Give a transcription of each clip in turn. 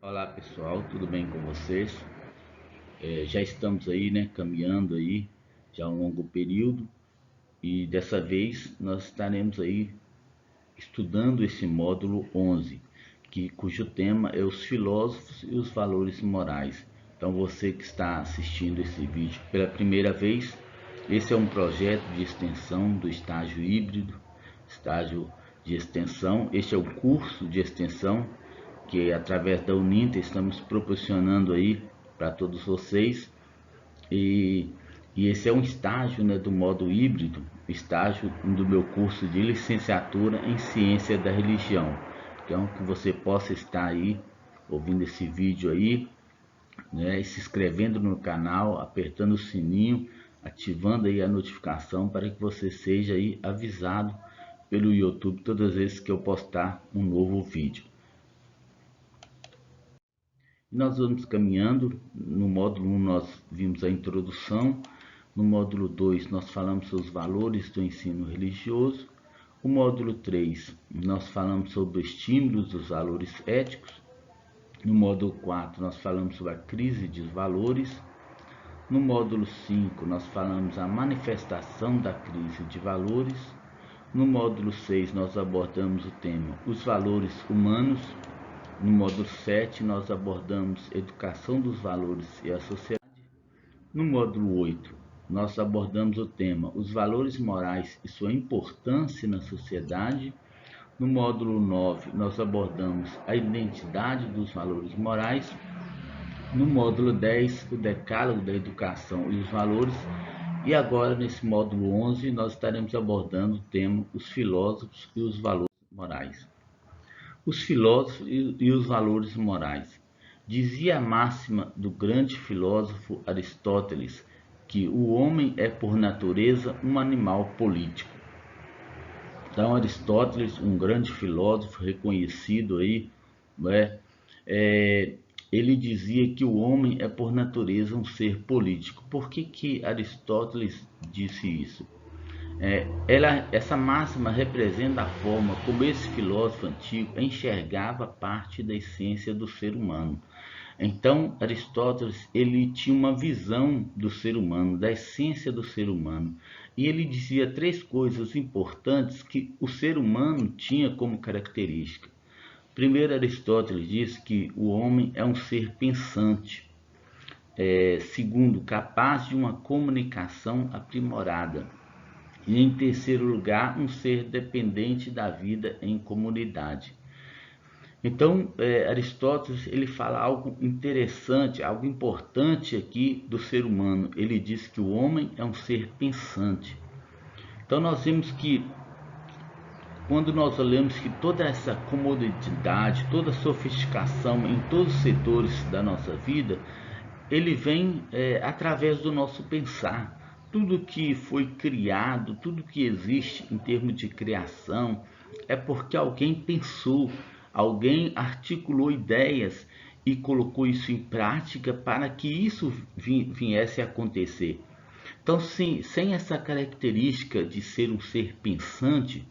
Olá pessoal, tudo bem com vocês? Já estamos aí, né, caminhando aí já há um longo período e dessa vez nós estaremos aí estudando esse módulo 11, cujo tema é os filósofos e os valores morais. Então você que está assistindo esse vídeo pela primeira vez, esse é um projeto de extensão do estágio híbrido, estágio de extensão. Este é o curso de extensão que através da Uninter estamos proporcionando aí para todos vocês e, e esse é um estágio, né, do modo híbrido, estágio do meu curso de licenciatura em ciência da religião. Então que você possa estar aí ouvindo esse vídeo aí, né, e se inscrevendo no canal, apertando o sininho, ativando aí a notificação para que você seja aí avisado pelo YouTube todas as vezes que eu postar um novo vídeo. Nós vamos caminhando. No módulo 1 nós vimos a introdução, no módulo 2 nós falamos sobre os valores do ensino religioso, o módulo 3 nós falamos sobre estímulos dos valores éticos, no módulo 4 nós falamos sobre a crise de valores, no módulo 5 nós falamos a manifestação da crise de valores, no módulo 6 nós abordamos o tema os valores humanos. No módulo 7, nós abordamos educação dos valores e a sociedade. No módulo 8, nós abordamos o tema os valores morais e sua importância na sociedade. No módulo 9, nós abordamos a identidade dos valores morais. No módulo 10, o decálogo da educação e os valores. E agora, nesse módulo 11, nós estaremos abordando o tema os filósofos e os valores morais. Os filósofos e os valores morais. Dizia a máxima do grande filósofo Aristóteles que o homem é por natureza um animal político. Então Aristóteles, um grande filósofo reconhecido aí, né, ele dizia que o homem é por natureza um ser político. Por que Aristóteles disse isso? Essa máxima representa a forma como esse filósofo antigo enxergava parte da essência do ser humano. Então, Aristóteles ele tinha uma visão do ser humano, da essência do ser humano, e ele dizia três coisas importantes que o ser humano tinha como característica. Primeiro, Aristóteles diz que o homem é um ser pensante. Segundo, capaz de uma comunicação aprimorada. E em terceiro lugar, um ser dependente da vida em comunidade. Então, Aristóteles ele fala algo interessante, algo importante aqui do ser humano. Ele diz que o homem é um ser pensante. Então nós vemos que quando nós olhamos que toda essa comodidade, toda a sofisticação em todos os setores da nossa vida, ele vem através do nosso pensar. Tudo que foi criado, tudo que existe em termos de criação, é porque alguém pensou, alguém articulou ideias e colocou isso em prática para que isso viesse a acontecer. Então, sem essa característica de ser um ser pensante,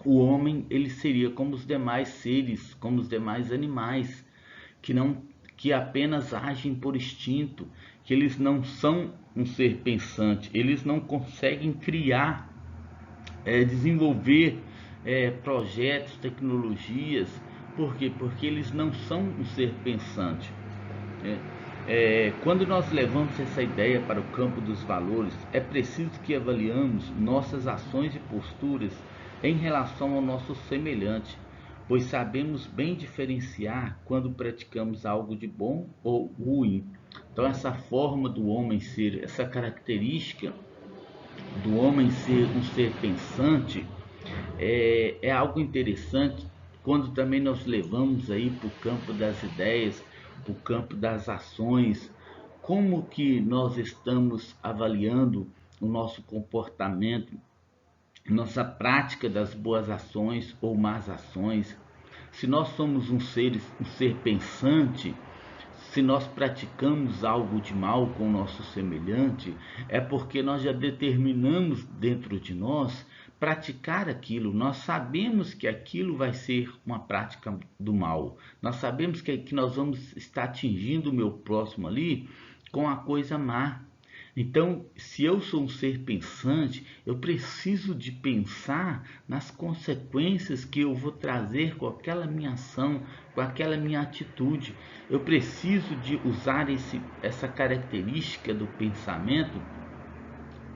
o homem ele seria como os demais seres, como os demais animais, que não que apenas agem por instinto, que eles não são um ser pensante, eles não conseguem criar, desenvolver projetos, tecnologias. Por quê? Porque eles não são um ser pensante. Quando nós levamos essa ideia para o campo dos valores, é preciso que avaliamos nossas ações e posturas em relação ao nosso semelhante, pois sabemos bem diferenciar quando praticamos algo de bom ou ruim. Então essa forma do homem ser, essa característica do homem ser um ser pensante é algo interessante quando também nós levamos aí para o campo das ideias, para o campo das ações, como que nós estamos avaliando o nosso comportamento, nossa prática das boas ações ou más ações. Se nós somos um ser pensante, se nós praticamos algo de mal com o nosso semelhante, é porque nós já determinamos dentro de nós praticar aquilo. Nós sabemos que aquilo vai ser uma prática do mal. Nós sabemos que nós vamos estar atingindo o meu próximo ali com a coisa má. Então, se eu sou um ser pensante, eu preciso de pensar nas consequências que eu vou trazer com aquela minha ação, com aquela minha atitude. Eu preciso de usar essa característica do pensamento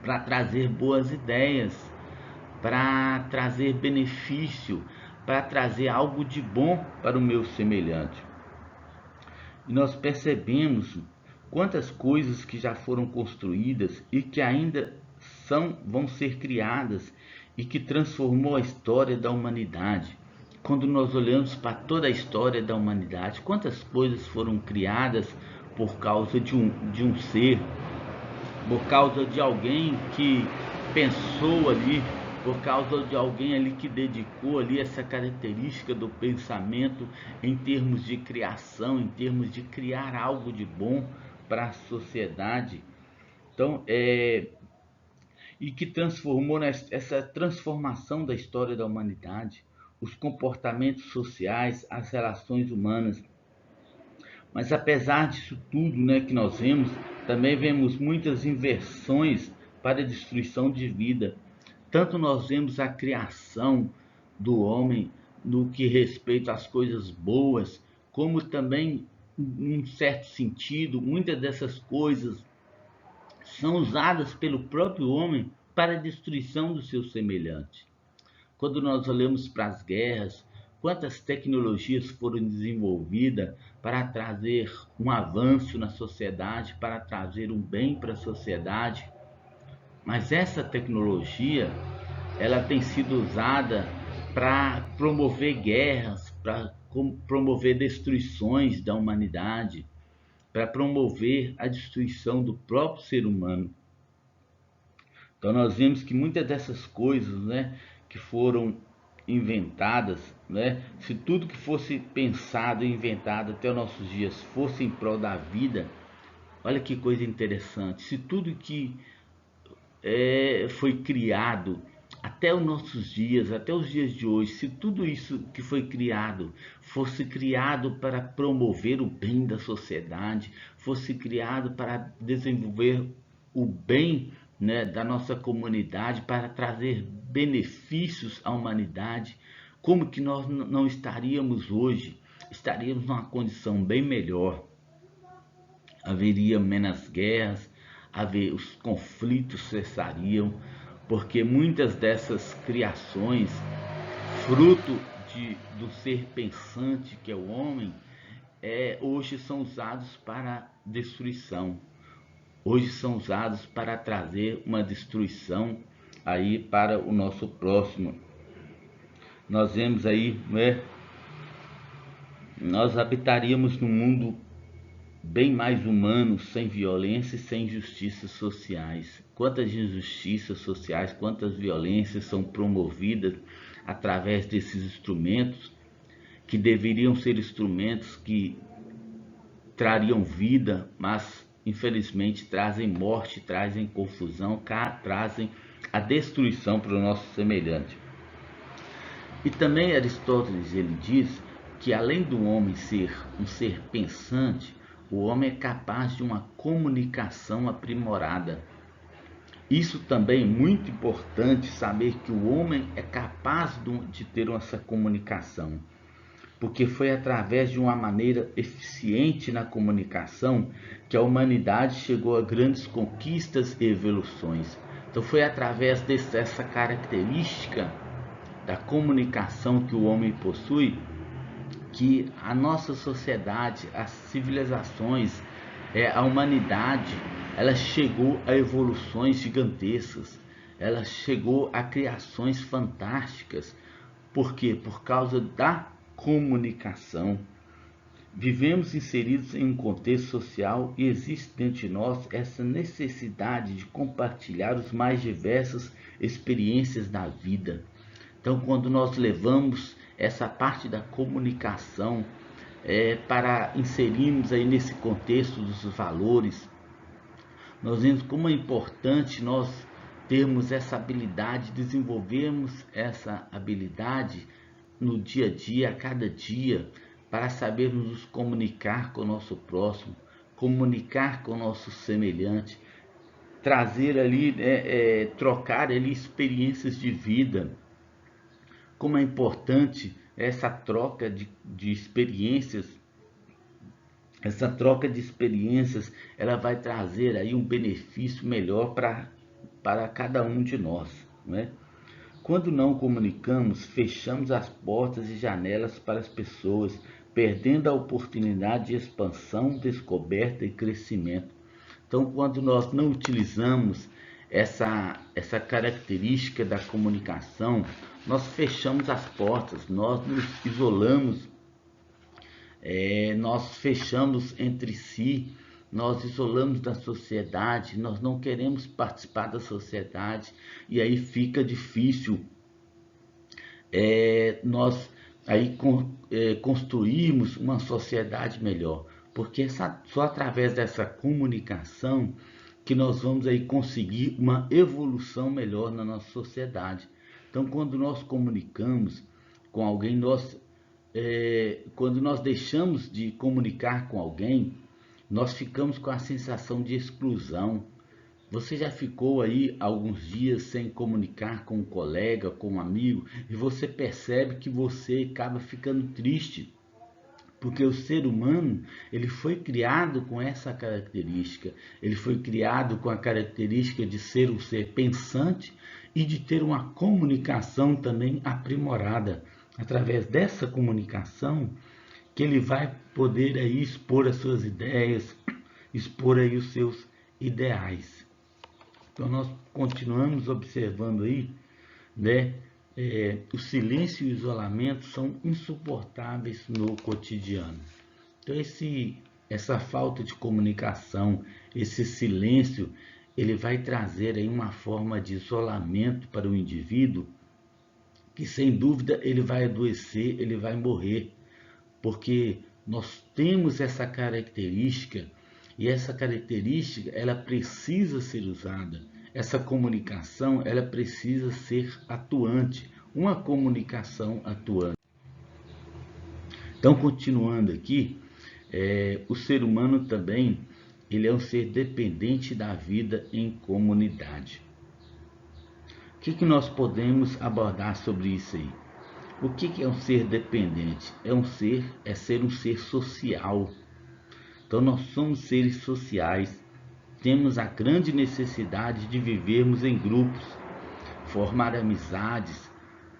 para trazer boas ideias, para trazer benefício, para trazer algo de bom para o meu semelhante. E nós percebemos quantas coisas que já foram construídas e que ainda vão ser criadas e que transformou a história da humanidade. Quando nós olhamos para toda a história da humanidade, quantas coisas foram criadas por causa de um ser, por causa de alguém que pensou ali, por causa de alguém ali que dedicou ali essa característica do pensamento em termos de criação, em termos de criar algo de bom para a sociedade. Então, e que transformou essa transformação da história da humanidade, os comportamentos sociais, as relações humanas. Mas apesar disso tudo, né, que nós vemos, também vemos muitas inversões para a destruição de vida. Tanto nós vemos a criação do homem no que respeita às coisas boas, como também, em um certo sentido, muitas dessas coisas são usadas pelo próprio homem para a destruição do seu semelhante. Quando nós olhamos para as guerras, quantas tecnologias foram desenvolvidas para trazer um avanço na sociedade, para trazer um bem para a sociedade, mas essa tecnologia, ela tem sido usada para promover guerras, para promover destruições da humanidade, para promover a destruição do próprio ser humano. Então nós vemos que muitas dessas coisas, né, que foram inventadas, né, se tudo que fosse pensado e inventado até os nossos dias fosse em prol da vida, olha que coisa interessante, se tudo que foi criado até os nossos dias, até os dias de hoje, se tudo isso que foi criado fosse criado para promover o bem da sociedade, fosse criado para desenvolver o bem, né, da nossa comunidade, para trazer benefícios à humanidade, como que nós não estaríamos hoje? Estaríamos numa condição bem melhor. Haveria menos guerras, os conflitos cessariam, porque muitas dessas criações, fruto do ser pensante que é o homem, hoje são usados para destruição. Hoje são usados para trazer uma destruição aí para o nosso próximo. Nós vemos aí, né? Nós habitaríamos num mundo bem mais humano, sem violência e sem injustiças sociais. Quantas injustiças sociais, quantas violências são promovidas através desses instrumentos que deveriam ser instrumentos que trariam vida, mas infelizmente trazem morte, trazem confusão, trazem a destruição para o nosso semelhante. E também Aristóteles ele diz que além do homem ser um ser pensante, o homem é capaz de uma comunicação aprimorada. Isso também é muito importante saber que o homem é capaz de ter essa comunicação, porque foi através de uma maneira eficiente na comunicação que a humanidade chegou a grandes conquistas e evoluções. Então foi através dessa característica da comunicação que o homem possui que a nossa sociedade, as civilizações, a humanidade, ela chegou a evoluções gigantescas, ela chegou a criações fantásticas. Por quê? Por causa da comunicação. Vivemos inseridos em um contexto social e existe dentro de nós essa necessidade de compartilhar as mais diversas experiências da vida. Então, quando nós levamos essa parte da comunicação para inserirmos aí nesse contexto dos valores, nós vemos como é importante nós termos essa habilidade, desenvolvermos essa habilidade no dia a dia, a cada dia, para sabermos nos comunicar com o nosso próximo, comunicar com o nosso semelhante, trazer ali, trocar ali experiências de vida. Como é importante essa troca de experiências. Essa troca de experiências, ela vai trazer aí um benefício melhor para cada um de nós, né? Quando não comunicamos, fechamos as portas e janelas para as pessoas, perdendo a oportunidade de expansão, descoberta e crescimento. Então, quando nós não utilizamos essa característica da comunicação, nós fechamos as portas, nós nos isolamos, nós fechamos entre si, nós isolamos da sociedade, nós não queremos participar da sociedade, e aí fica difícil nós aí construirmos uma sociedade melhor, porque só através dessa comunicação que nós vamos aí conseguir uma evolução melhor na nossa sociedade. Então, quando nós comunicamos com alguém, quando nós deixamos de comunicar com alguém, nós ficamos com a sensação de exclusão. Você já ficou aí alguns dias sem comunicar com um colega, com um amigo, e você percebe que você acaba ficando triste, porque o ser humano, ele foi criado com essa característica, ele foi criado com a característica de ser um ser pensante e de ter uma comunicação também aprimorada. Através dessa comunicação, que ele vai poder aí expor as suas ideias, expor aí os seus ideais. Então nós continuamos observando aí, né? O silêncio e o isolamento são insuportáveis no cotidiano. Então essa falta de comunicação, esse silêncio, ele vai trazer aí uma forma de isolamento para o indivíduo, que sem dúvida ele vai adoecer, ele vai morrer, porque nós temos essa característica, e essa característica ela precisa ser usada. Essa comunicação ela precisa ser atuante, uma comunicação atuante. Então, continuando aqui, o ser humano também ele é um ser dependente da vida em comunidade. O que nós podemos abordar sobre isso aí? O que é um ser dependente? É ser um ser social. Então nós somos seres sociais, temos a grande necessidade de vivermos em grupos, formar amizades,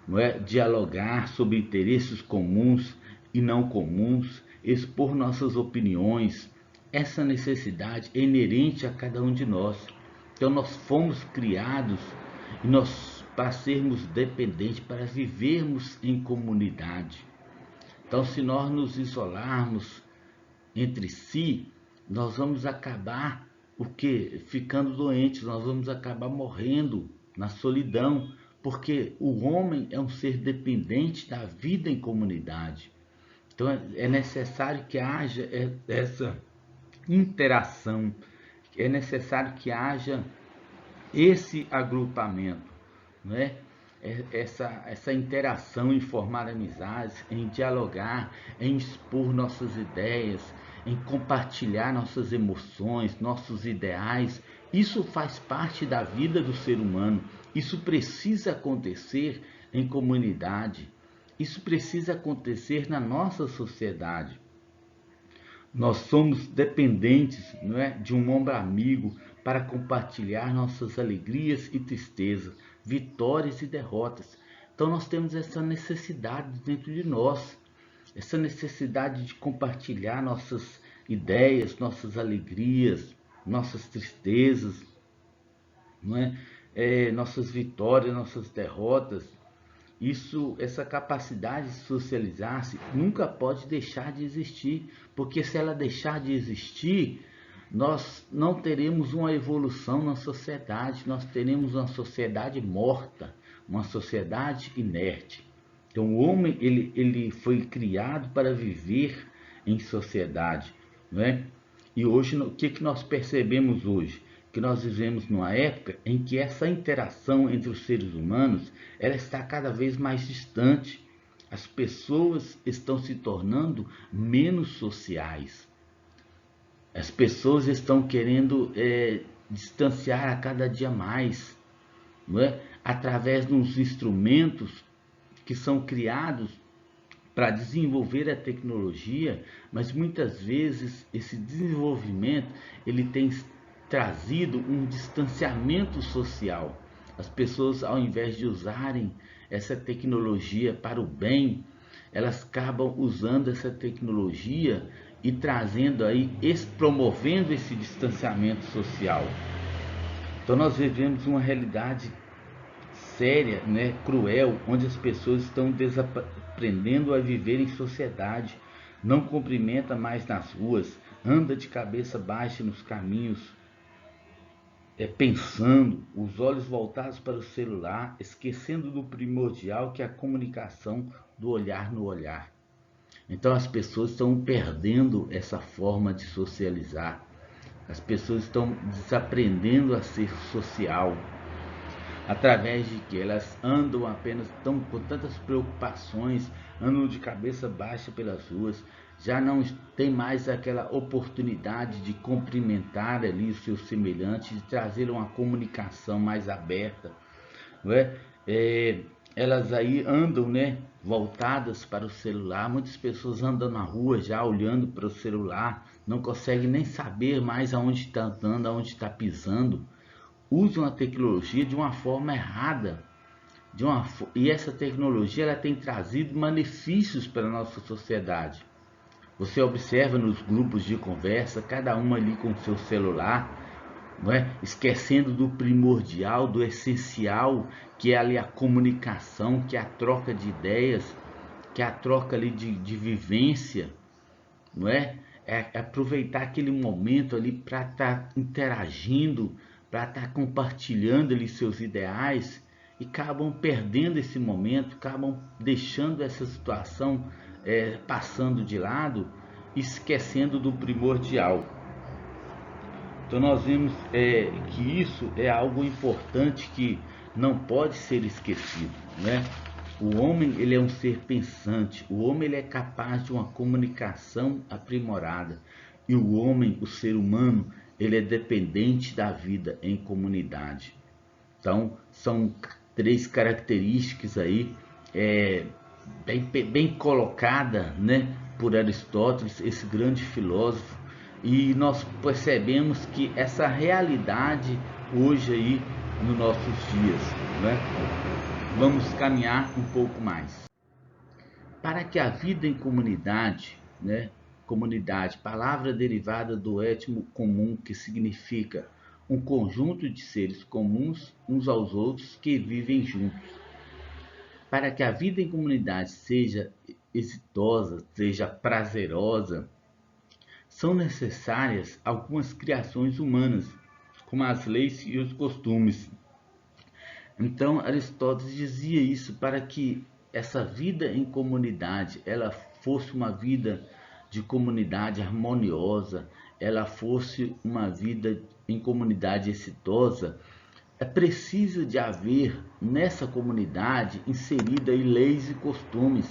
não é? Dialogar sobre interesses comuns e não comuns, expor nossas opiniões. Essa necessidade é inerente a cada um de nós. Então nós fomos criados e nós para sermos dependentes, para vivermos em comunidade. Então, se nós nos isolarmos entre si, nós vamos acabar ficando doentes, nós vamos acabar morrendo na solidão, porque o homem é um ser dependente da vida em comunidade. Então é necessário que haja essa interação, é necessário que haja esse agrupamento, não é? Essa interação em formar amizades, em dialogar, em expor nossas ideias, em compartilhar nossas emoções, nossos ideais. Isso faz parte da vida do ser humano. Isso precisa acontecer em comunidade. Isso precisa acontecer na nossa sociedade. Nós somos dependentes, não é, de um ombro amigo para compartilhar nossas alegrias e tristezas, vitórias e derrotas. Então nós temos essa necessidade dentro de nós, essa necessidade de compartilhar nossas ideias, nossas alegrias, nossas tristezas, não é? Nossas vitórias, nossas derrotas. Essa capacidade de socializar-se nunca pode deixar de existir, porque se ela deixar de existir, nós não teremos uma evolução na sociedade, nós teremos uma sociedade morta, uma sociedade inerte. Então o homem ele foi criado para viver em sociedade, não é? E hoje o que nós percebemos hoje? que nós vivemos numa época em que essa interação entre os seres humanos ela está cada vez mais distante. As pessoas estão se tornando menos sociais. As pessoas estão querendo distanciar a cada dia mais, não é? Através dos instrumentos que são criados para desenvolver a tecnologia, mas muitas vezes esse desenvolvimento ele tem trazido um distanciamento social. As pessoas, ao invés de usarem essa tecnologia para o bem, elas acabam usando essa tecnologia e trazendo aí, promovendo esse distanciamento social. Então nós vivemos uma realidade séria, né, cruel, onde as pessoas estão desaprendendo a viver em sociedade, não cumprimenta mais nas ruas, anda de cabeça baixa nos caminhos, pensando, os olhos voltados para o celular, esquecendo do primordial que é a comunicação do olhar no olhar. Então as pessoas estão perdendo essa forma de socializar, as pessoas estão desaprendendo a ser social, através de que elas andam apenas com tantas preocupações, andam de cabeça baixa pelas ruas, já não tem mais aquela oportunidade de cumprimentar ali os seus semelhantes, de trazer uma comunicação mais aberta, não é? Elas aí andam, né, voltadas para o celular. Muitas pessoas andam na rua já olhando para o celular, não conseguem nem saber mais aonde está andando, aonde está pisando, usam a tecnologia de uma forma errada, e essa tecnologia ela tem trazido malefícios para a nossa sociedade. Você observa nos grupos de conversa, cada um ali com o seu celular, não é? Esquecendo do primordial, do essencial, que é ali a comunicação, que é a troca de ideias, que é a troca ali de vivência, não é? É aproveitar aquele momento ali para estar interagindo, para estar compartilhando ali seus ideais, e acabam perdendo esse momento, acabam deixando essa situação passando de lado, esquecendo do primordial. Então nós vemos que isso é algo importante que não pode ser esquecido, né? O homem ele é um ser pensante, o homem ele é capaz de uma comunicação aprimorada, e o homem, o ser humano, ele é dependente da vida em comunidade. Então são três características aí bem colocada, né, por Aristóteles, esse grande filósofo, e nós percebemos que essa realidade hoje aí nos nossos dias, né? Vamos caminhar um pouco mais. Para que a vida em comunidade, né? Comunidade, palavra derivada do étimo comum, que significa um conjunto de seres comuns uns aos outros que vivem juntos. Para que a vida em comunidade seja exitosa, seja prazerosa, são necessárias algumas criações humanas, como as leis e os costumes. Então Aristóteles dizia isso, para que essa vida em comunidade ela fosse uma vida de comunidade harmoniosa, ela fosse uma vida em comunidade exitosa, é preciso de haver nessa comunidade inserida leis e costumes.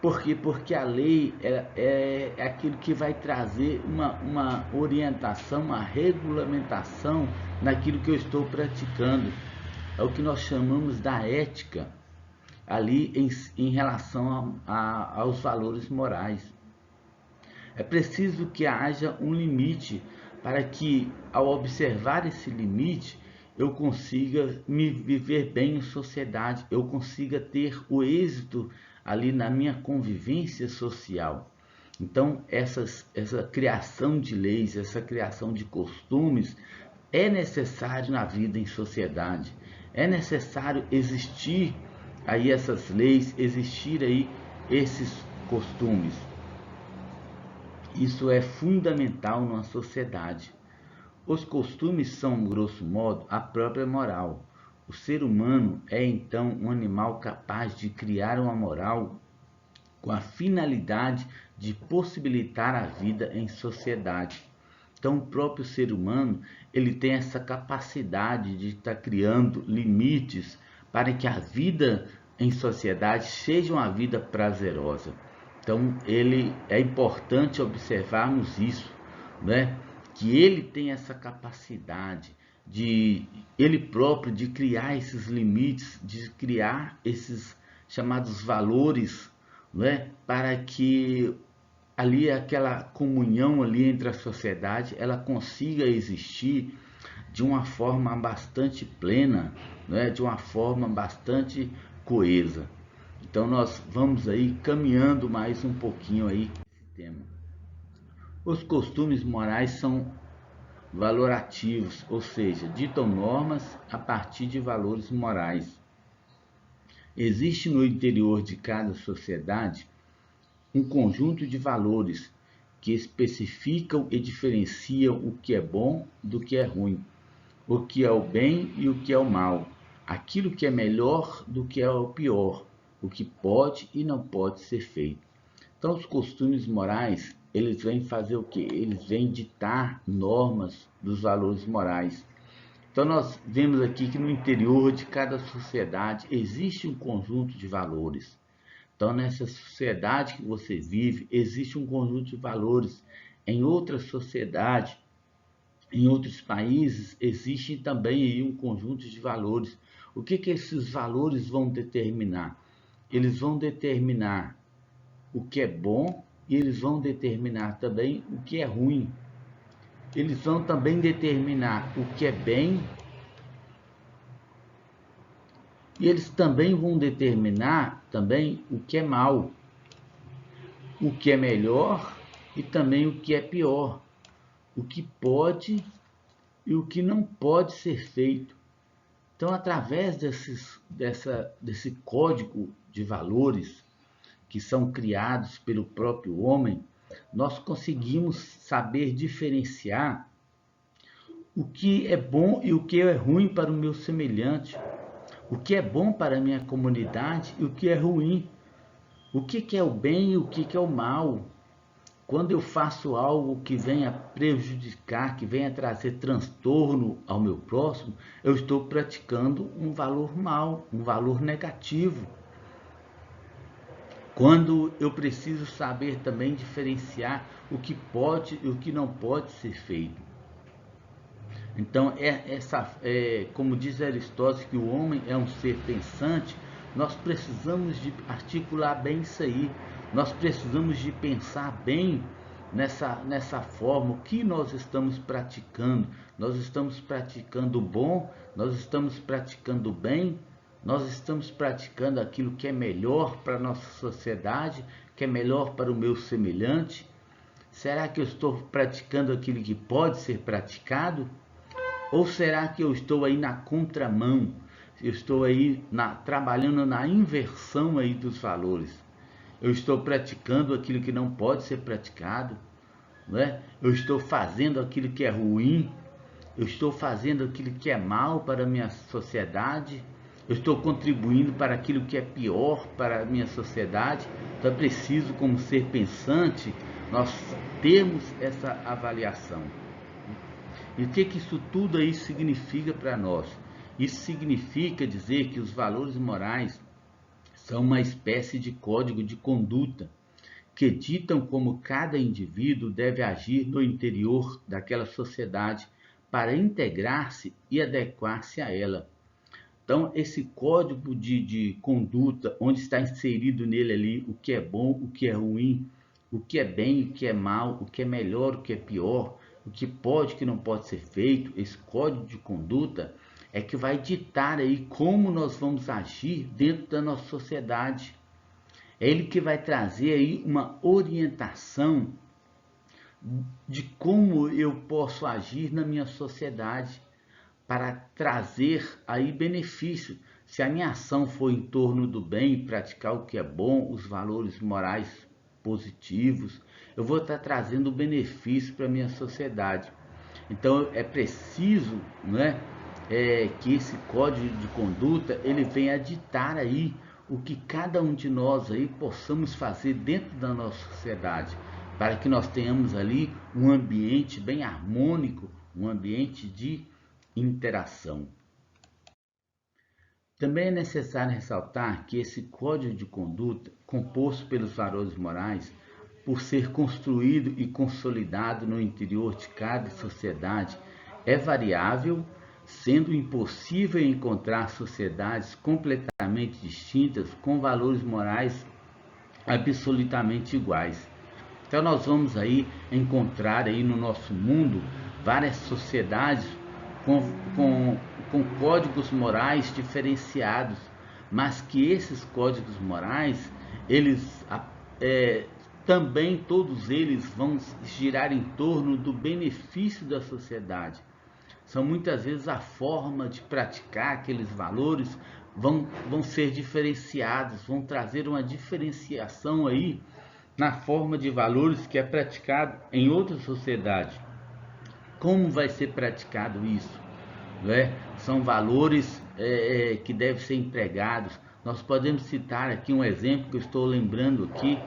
Por quê? Porque a lei é aquilo que vai trazer uma orientação, uma regulamentação naquilo que eu estou praticando. É o que nós chamamos da ética, ali em relação aos valores morais. É preciso que haja um limite para que, ao observar esse limite, eu consiga me viver bem em sociedade, eu consiga ter o êxito ali na minha convivência social. Então, essa criação de leis, essa criação de costumes é necessário na vida em sociedade. É necessário existir aí essas leis, existir aí esses costumes. Isso é fundamental numa sociedade. Os costumes são, grosso modo, a própria moral. O ser humano é então um animal capaz de criar uma moral com a finalidade de possibilitar a vida em sociedade. Então, o próprio ser humano, ele tem essa capacidade de estar criando limites para que a vida em sociedade seja uma vida prazerosa. Então, ele é importante observarmos isso, né? Que ele tem essa capacidade de ele próprio de criar esses limites, de criar esses chamados valores, né? Para que ali aquela comunhão ali entre a sociedade ela consiga existir de uma forma bastante plena, né? De uma forma bastante coesa. Então nós vamos aí caminhando mais um pouquinho aí esse tema. Os costumes morais são valorativos, ou seja, ditam normas a partir de valores morais. Existe no interior de cada sociedade um conjunto de valores que especificam e diferenciam o que é bom do que é ruim, o que é o bem e o que é o mal, aquilo que é melhor do que é o pior, o que pode e não pode ser feito. Então, os costumes morais, eles vêm fazer o quê? Eles vêm ditar normas dos valores morais. Então, nós vemos aqui que no interior de cada sociedade existe um conjunto de valores. Então, nessa sociedade que você vive, existe um conjunto de valores. Em outra sociedade, em outros países, existe também aí um conjunto de valores. O que esses valores vão determinar? Eles vão determinar o que é bom e eles vão determinar também o que é ruim. Eles vão também determinar o que é bem e eles também vão determinar também o que é mal, o que é melhor e também o que é pior, o que pode e o que não pode ser feito. Então, através desse código de valores que são criados pelo próprio homem, nós conseguimos saber diferenciar o que é bom e o que é ruim para o meu semelhante, o que é bom para a minha comunidade e o que é ruim, o que é o bem e o que é o mal. Quando eu faço algo que venha prejudicar, que venha trazer transtorno ao meu próximo, eu estou praticando um valor mal, um valor negativo. Quando eu preciso saber também diferenciar o que pode e o que não pode ser feito. Então, como diz Aristóteles, que o homem é um ser pensante, nós precisamos de articular bem isso aí. Nós precisamos de pensar bem nessa forma, o que nós estamos praticando. Nós estamos praticando o bom, nós estamos praticando o bem, nós estamos praticando aquilo que é melhor para a nossa sociedade, que é melhor para o meu semelhante. Será que eu estou praticando aquilo que pode ser praticado? Ou será que eu estou aí na contramão? Eu estou aí trabalhando na inversão aí dos valores. Eu estou praticando aquilo que não pode ser praticado, não é? Eu estou fazendo aquilo que é ruim. Eu estou fazendo aquilo que é mal para a minha sociedade. Eu estou contribuindo para aquilo que é pior para a minha sociedade. Então é preciso, como ser pensante, nós termos essa avaliação. E o que isso tudo aí significa para nós? Isso significa dizer que os valores morais são uma espécie de código de conduta que ditam como cada indivíduo deve agir no interior daquela sociedade para integrar-se e adequar-se a ela. Então, esse código de conduta, onde está inserido nele ali o que é bom, o que é ruim, o que é bem, o que é mal, o que é melhor, o que é pior, o que pode, o que não pode ser feito, esse código de conduta é que vai ditar aí como nós vamos agir dentro da nossa sociedade. É ele que vai trazer aí uma orientação de como eu posso agir na minha sociedade para trazer aí benefício. Se a minha ação for em torno do bem, praticar o que é bom, os valores morais positivos, eu vou estar trazendo benefício para a minha sociedade. Então é preciso, né, que esse código de conduta ele venha ditar aí o que cada um de nós aí possamos fazer dentro da nossa sociedade. para que nós tenhamos ali um ambiente bem harmônico, um ambiente de interação. Também é necessário ressaltar que esse código de conduta, composto pelos valores morais, por ser construído e consolidado no interior de cada sociedade, é variável, sendo impossível encontrar sociedades completamente distintas com valores morais absolutamente iguais. Então nós vamos aí encontrar aí no nosso mundo várias sociedades com, com, com códigos morais diferenciados, mas que esses códigos morais, eles também todos eles vão girar em torno do benefício da sociedade. São muitas vezes a forma de praticar aqueles valores vão ser diferenciados, vão trazer uma diferenciação aí na forma de valores que é praticado em outra sociedade. Como vai ser praticado isso? São valores que devem ser empregados. Nós podemos citar aqui um exemplo que eu estou lembrando aqui,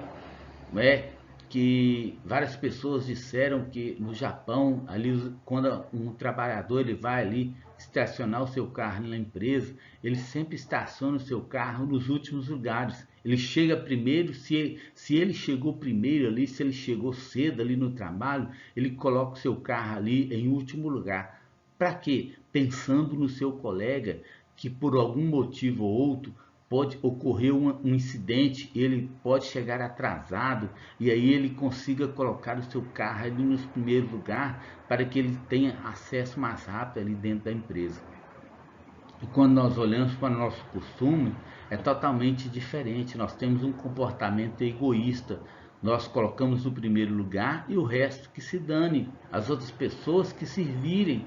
que várias pessoas disseram que no Japão, ali, quando um trabalhador ele vai ali estacionar o seu carro na empresa, ele sempre estaciona o seu carro nos últimos lugares. Ele chega primeiro, se ele chegou primeiro ali, se ele chegou cedo ali no trabalho, ele coloca o seu carro ali em último lugar. Para quê? Pensando no seu colega que por algum motivo ou outro pode ocorrer um incidente, ele pode chegar atrasado e aí ele consiga colocar o seu carro ali nos primeiros lugares para que ele tenha acesso mais rápido ali dentro da empresa. E quando nós olhamos para o nosso costume, é totalmente diferente. Nós temos um comportamento egoísta. Nós colocamos no primeiro lugar e o resto que se dane, as outras pessoas que se virem,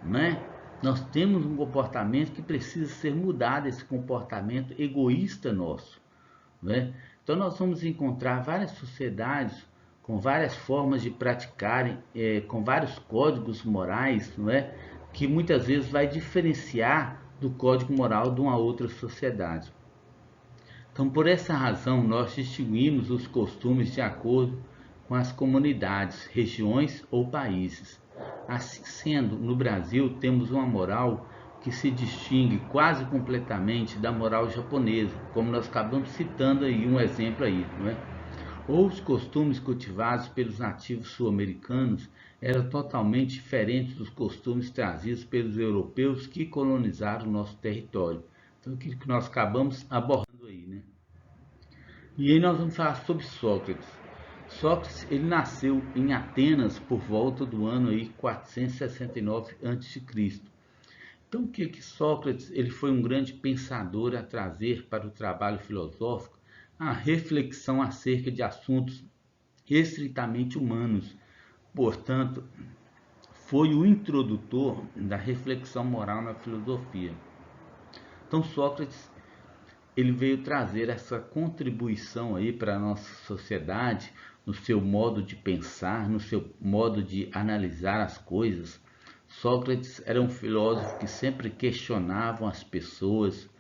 né? Nós temos um comportamento que precisa ser mudado, esse comportamento egoísta nosso, né? Então nós vamos encontrar várias sociedades com várias formas de praticarem, com vários códigos morais, não é? Que muitas vezes vai diferenciar do código moral de uma outra sociedade. Então, por essa razão, nós distinguimos os costumes de acordo com as comunidades, regiões ou países. Assim sendo, no Brasil temos uma moral que se distingue quase completamente da moral japonesa, como nós acabamos citando aí um exemplo aí, não é? Ou os costumes cultivados pelos nativos sul-americanos eram totalmente diferentes dos costumes trazidos pelos europeus que colonizaram o nosso território. Então, aquilo que nós acabamos abordando aí, né? E aí nós vamos falar sobre Sócrates. Sócrates, ele nasceu em Atenas por volta do ano aí 469 a.C. Então, o que Sócrates, ele foi um grande pensador a trazer para o trabalho filosófico a reflexão acerca de assuntos estritamente humanos. Portanto, foi o introdutor da reflexão moral na filosofia. Então, Sócrates, ele veio trazer essa contribuição aí para a nossa sociedade, no seu modo de pensar, no seu modo de analisar as coisas. Sócrates era um filósofo que sempre questionava as pessoas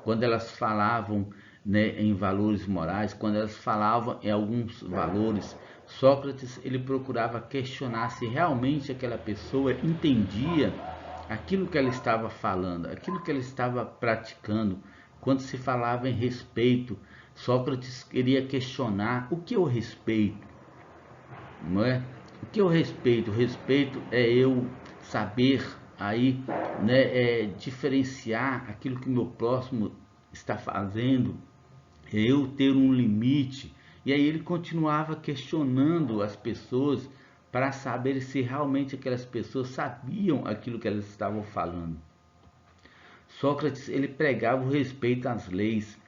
quando elas falavam, né, em valores morais, quando elas falavam em alguns valores. Sócrates, ele procurava questionar se realmente aquela pessoa entendia aquilo que ela estava falando, aquilo que ela estava praticando. Quando se falava em respeito, Sócrates queria questionar o que é o respeito, não é? O que é o respeito? O respeito é eu saber aí, né, diferenciar aquilo que o meu próximo está fazendo, é eu ter um limite. E aí ele continuava questionando as pessoas para saber se realmente aquelas pessoas sabiam aquilo que elas estavam falando. Sócrates, ele pregava o respeito às leis,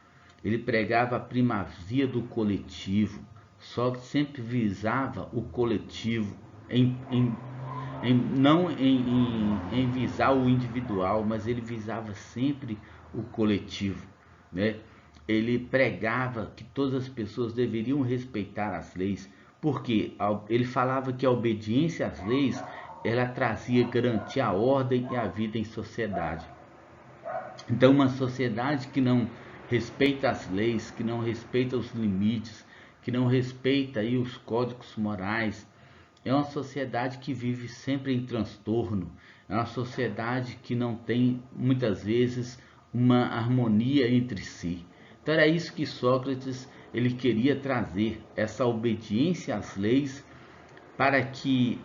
ele pregava a primazia do coletivo. Sócrates sempre visava o coletivo, não em visar o individual, mas ele visava sempre o coletivo, né? Ele pregava que todas as pessoas deveriam respeitar as leis, porque ele falava que a obediência às leis ela trazia garantia à ordem e à vida em sociedade. Então, uma sociedade que não respeita as leis, que não respeita os limites, que não respeita aí os códigos morais. É uma sociedade que vive sempre em transtorno. É uma sociedade que não tem, muitas vezes, uma harmonia entre si. Então era isso que Sócrates ele queria trazer, essa obediência às leis, para que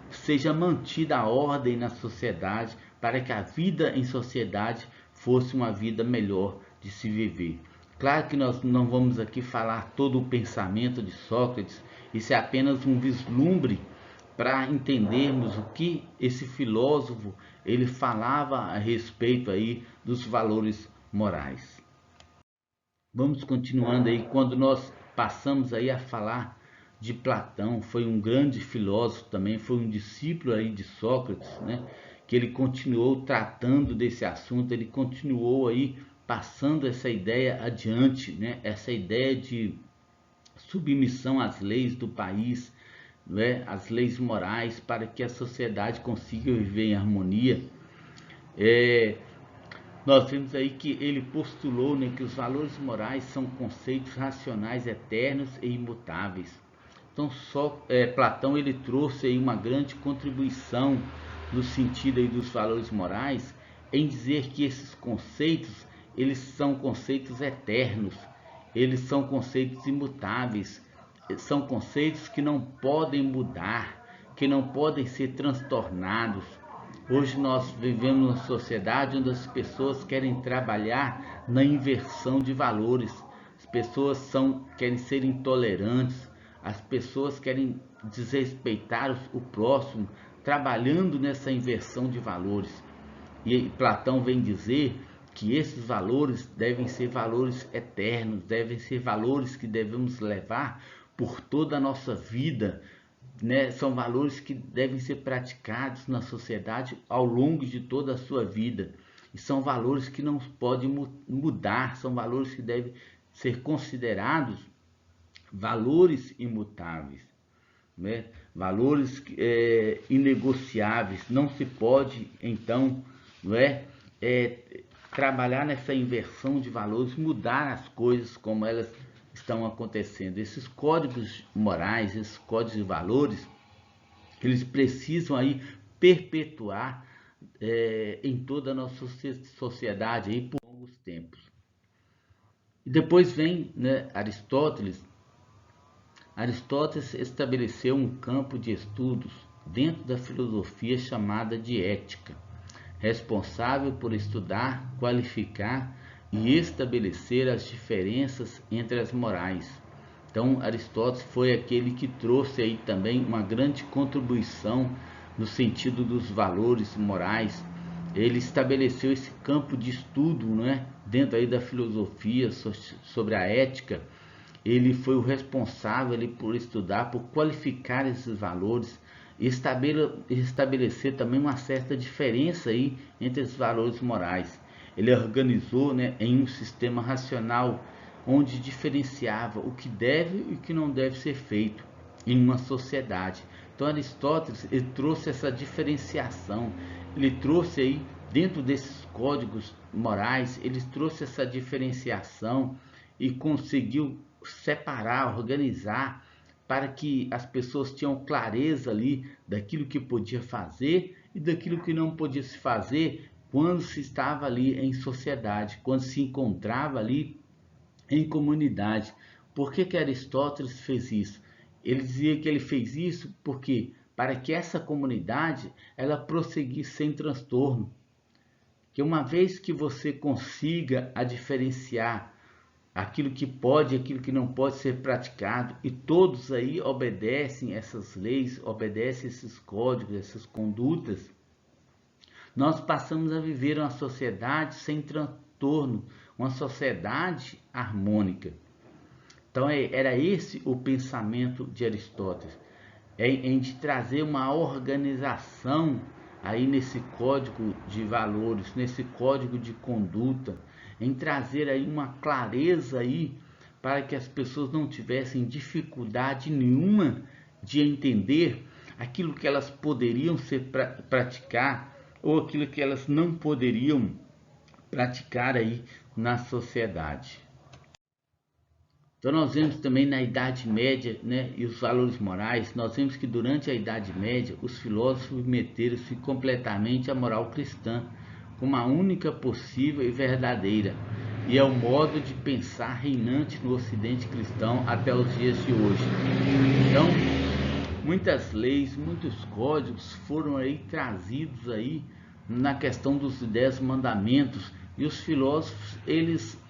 seja mantida a ordem na sociedade, para que a vida em sociedade fosse uma vida melhor de se viver. Claro que nós não vamos aqui falar todo o pensamento de Sócrates, isso é apenas um vislumbre para entendermos o que esse filósofo ele falava a respeito aí dos valores morais. Vamos continuando aí, quando nós passamos aí a falar de Platão, foi um grande filósofo também, foi um discípulo aí de Sócrates, né? Que ele continuou tratando desse assunto, ele continuou aí passando essa ideia adiante, né? Essa ideia de submissão às leis do país, né? Às leis morais, para que a sociedade consiga viver em harmonia. Nós vemos aí que ele postulou, né, que os valores morais são conceitos racionais eternos e imutáveis. Então, Platão ele trouxe aí uma grande contribuição no sentido aí dos valores morais, em dizer que esses conceitos eles são conceitos eternos, eles são conceitos imutáveis, são conceitos que não podem mudar, que não podem ser transtornados. Hoje nós vivemos numa sociedade onde as pessoas querem trabalhar na inversão de valores. As pessoas querem ser intolerantes, as pessoas querem desrespeitar o próximo, trabalhando nessa inversão de valores. E Platão vem dizer que esses valores devem ser valores eternos, devem ser valores que devemos levar por toda a nossa vida, né? São valores que devem ser praticados na sociedade ao longo de toda a sua vida. E são valores que não podem mudar, são valores que devem ser considerados valores imutáveis, né? Valores inegociáveis. Não se pode, então, não é, trabalhar nessa inversão de valores, mudar as coisas como elas estão acontecendo. Esses códigos morais, esses códigos de valores, eles precisam aí perpetuar em toda a nossa sociedade aí por longos tempos. E depois vem, né, Aristóteles. Aristóteles estabeleceu um campo de estudos dentro da filosofia chamada de ética, responsável por estudar, qualificar e estabelecer as diferenças entre as morais. Então, Aristóteles foi aquele que trouxe aí também uma grande contribuição no sentido dos valores morais. Ele estabeleceu esse campo de estudo, né, dentro aí da filosofia sobre a ética. Ele foi o responsável ali por estudar, por qualificar esses valores, e estabelecer também uma certa diferença aí entre os valores morais. Ele organizou, né, em um sistema racional onde diferenciava o que deve e o que não deve ser feito em uma sociedade. Então Aristóteles ele trouxe essa diferenciação, ele trouxe aí dentro desses códigos morais, ele trouxe essa diferenciação e conseguiu separar, organizar, para que as pessoas tinham clareza ali daquilo que podia fazer e daquilo que não podia se fazer quando se estava ali em sociedade, quando se encontrava ali em comunidade. Por que Aristóteles fez isso? Ele dizia que ele fez isso porque para que essa comunidade ela prosseguisse sem transtorno. Que uma vez que você consiga a diferenciar aquilo que pode e aquilo que não pode ser praticado, e todos aí obedecem essas leis, obedecem esses códigos, essas condutas, nós passamos a viver uma sociedade sem transtorno, uma sociedade harmônica. Então era esse o pensamento de Aristóteles, em de trazer uma organização aí nesse código de valores, nesse código de conduta, em trazer aí uma clareza aí para que as pessoas não tivessem dificuldade nenhuma de entender aquilo que elas poderiam praticar ou aquilo que elas não poderiam praticar aí na sociedade. Então nós vemos também na Idade Média, né, e os valores morais, nós vemos que durante a Idade Média os filósofos meteram-se completamente à moral cristã, como a única possível e verdadeira, e é o modo de pensar reinante no Ocidente cristão até os dias de hoje. Então, muitas leis, muitos códigos foram aí trazidos aí na questão dos 10 mandamentos, e os filósofos, eles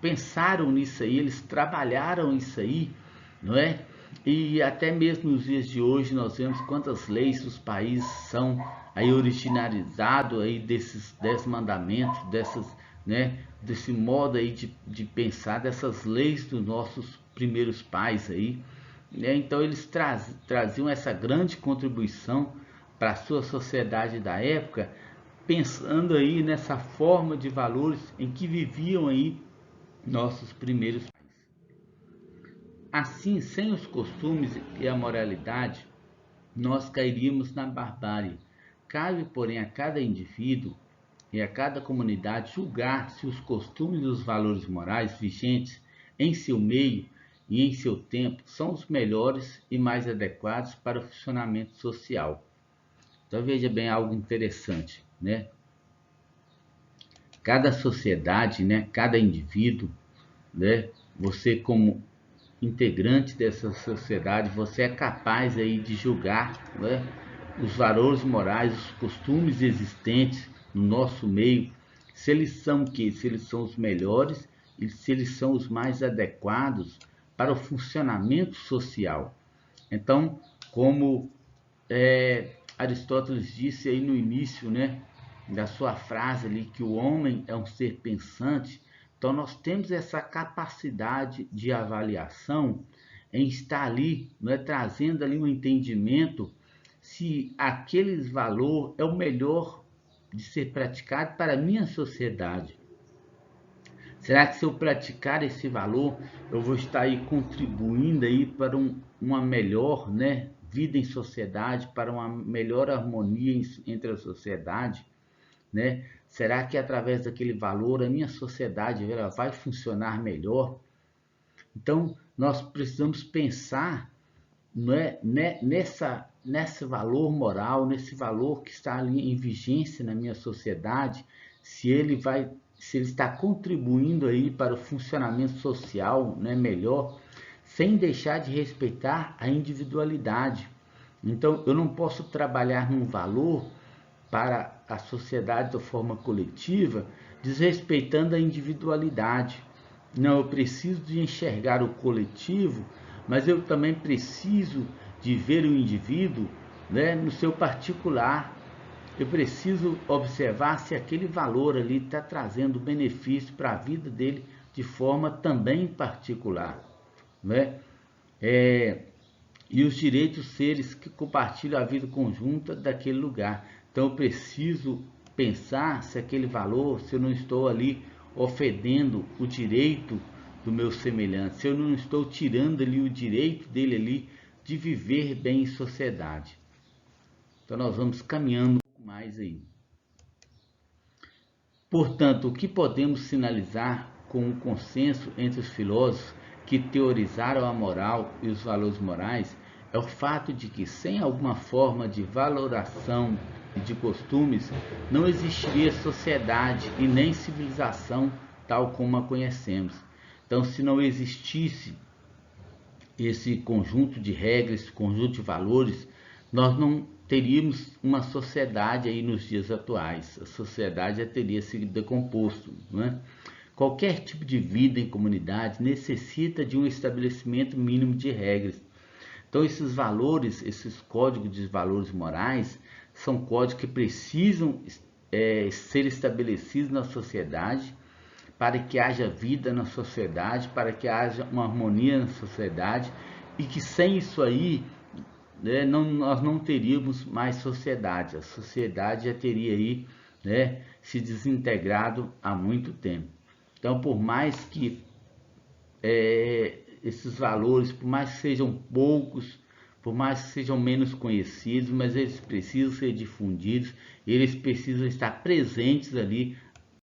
pensaram nisso aí, eles trabalharam isso aí, não é? E até mesmo nos dias de hoje nós vemos quantas leis os países são aí originalizados aí desses 10 mandamentos, dessas, né, desse modo aí de pensar, dessas leis dos nossos primeiros pais aí, né? Então eles traziam essa grande contribuição para a sua sociedade da época, pensando aí nessa forma de valores em que viviam aí nossos primeiros pais. Assim, sem os costumes e a moralidade, nós cairíamos na barbárie. Cabe, porém, a cada indivíduo e a cada comunidade julgar se os costumes e os valores morais vigentes em seu meio e em seu tempo são os melhores e mais adequados para o funcionamento social. Então veja bem algo interessante, né? Cada sociedade, né, cada indivíduo, né, você como integrante dessa sociedade, você é capaz aí de julgar, né, os valores morais, os costumes existentes no nosso meio, se eles são o quê? Se eles são os melhores e se eles são os mais adequados para o funcionamento social. Então, como Aristóteles disse aí no início, né, da sua frase ali, que o homem é um ser pensante, então nós temos essa capacidade de avaliação em estar ali, né, trazendo ali um entendimento se aquele valor é o melhor de ser praticado para a minha sociedade. Será que se eu praticar esse valor, eu vou estar aí contribuindo aí para uma melhor, né, vida em sociedade, para uma melhor harmonia entre a sociedade, né? Será que através daquele valor a minha sociedade ela vai funcionar melhor? Então, nós precisamos pensar, não é, nesse valor moral, nesse valor que está ali em vigência na minha sociedade, se ele está contribuindo aí para o funcionamento social, né, melhor, sem deixar de respeitar a individualidade. Então, eu não posso trabalhar num valor para a sociedade de forma coletiva, desrespeitando a individualidade. Não, eu preciso de enxergar o coletivo, mas eu também preciso de ver o indivíduo, né, no seu particular. Eu preciso observar se aquele valor ali está trazendo benefício para a vida dele de forma também particular, né? E os direitos seres que compartilham a vida conjunta daquele lugar. Então eu preciso pensar se aquele valor, se eu não estou ali ofendendo o direito do meu semelhante, se eu não estou tirando ali o direito dele ali de viver bem em sociedade. Então nós vamos caminhando mais aí. Portanto, o que podemos sinalizar com o consenso entre os filósofos que teorizaram a moral e os valores morais é o fato de que, sem alguma forma de valoração e de costumes, não existiria sociedade e nem civilização tal como a conhecemos. Então, se não existisse esse conjunto de regras, esse conjunto de valores, nós não teríamos uma sociedade aí nos dias atuais. A sociedade já teria se decomposto, não é? Qualquer tipo de vida em comunidade necessita de um estabelecimento mínimo de regras. Então esses valores, esses códigos de valores morais, são códigos que precisam ser estabelecidos na sociedade para que haja vida na sociedade, para que haja uma harmonia na sociedade, e que sem isso aí, né, nós não teríamos mais sociedade. A sociedade já teria aí, né, se desintegrado há muito tempo. Então, por mais que esses valores, por mais que sejam poucos, por mais que sejam menos conhecidos, mas eles precisam ser difundidos, eles precisam estar presentes ali